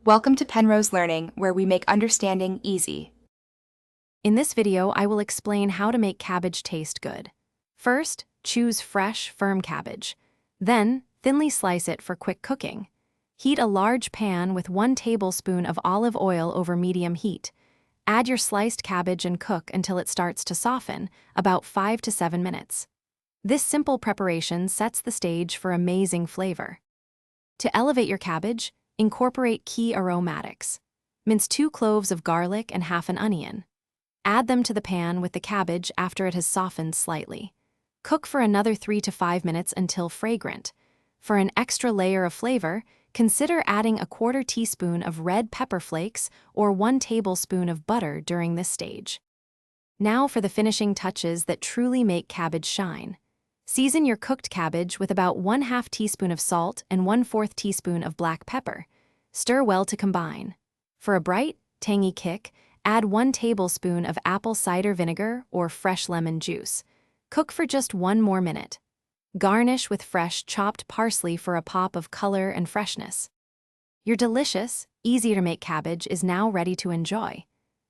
Welcome to Penrose Learning, where we make understanding easy. In this video, I will explain how to make cabbage taste good. First, choose fresh, firm cabbage. Then, thinly slice it for quick cooking. Heat a large pan with 1 tablespoon of olive oil over medium heat. Add your sliced cabbage and cook until it starts to soften, about 5 to 7 minutes. This simple preparation sets the stage for amazing flavor. To elevate your cabbage, incorporate key aromatics. Mince 2 cloves of garlic and half an onion. Add them to the pan with the cabbage after it has softened slightly. Cook for another 3 to 5 minutes until fragrant. For an extra layer of flavor, consider adding a 1/4 teaspoon of red pepper flakes or 1 tablespoon of butter during this stage. Now for the finishing touches that truly make cabbage shine. Season your cooked cabbage with about 1/2 teaspoon of salt and 1/4 teaspoon of black pepper. Stir well to combine. For a bright, tangy kick, add 1 tablespoon of apple cider vinegar or fresh lemon juice. Cook for just 1 more minute. Garnish with fresh chopped parsley for a pop of color and freshness. Your delicious, easy-to-make cabbage is now ready to enjoy.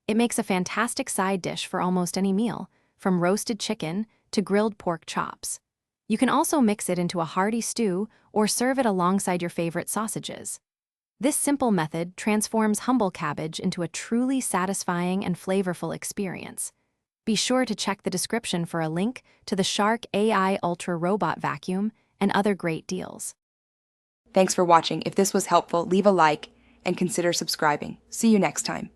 It makes a fantastic side dish for almost any meal, from roasted chicken to grilled pork chops. You can also mix it into a hearty stew or serve it alongside your favorite sausages. This simple method transforms humble cabbage into a truly satisfying and flavorful experience. Be sure to check the description for a link to the Shark AI Ultra Robot Vacuum and other great deals. Thanks for watching. If this was helpful, leave a like and consider subscribing. See you next time.